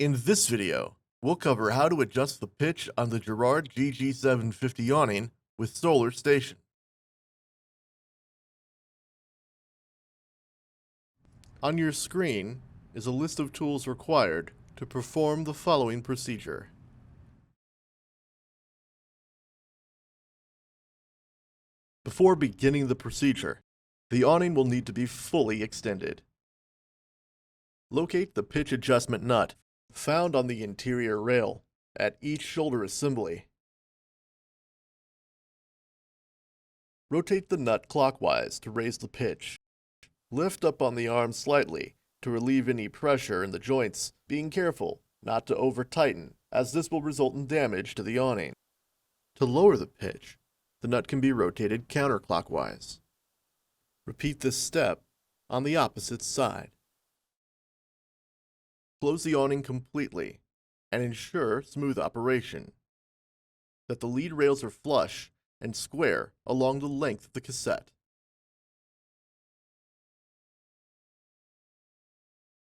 In this video, we'll cover how to adjust the pitch on the Girard GG750 awning with solar station. On your screen is a list of tools required to perform the following procedure. Before beginning the procedure, the awning will need to be fully extended. Locate the pitch adjustment nut found on the interior rail at each shoulder assembly. Rotate the nut clockwise to raise the pitch. Lift up on the arm slightly to relieve any pressure in the joints, being careful not to over-tighten, as this will result in damage to the awning. To lower the pitch, the nut can be rotated counterclockwise. Repeat this step on the opposite side. Close the awning completely and ensure smooth operation. That the lead rails are flush and square along the length of the cassette.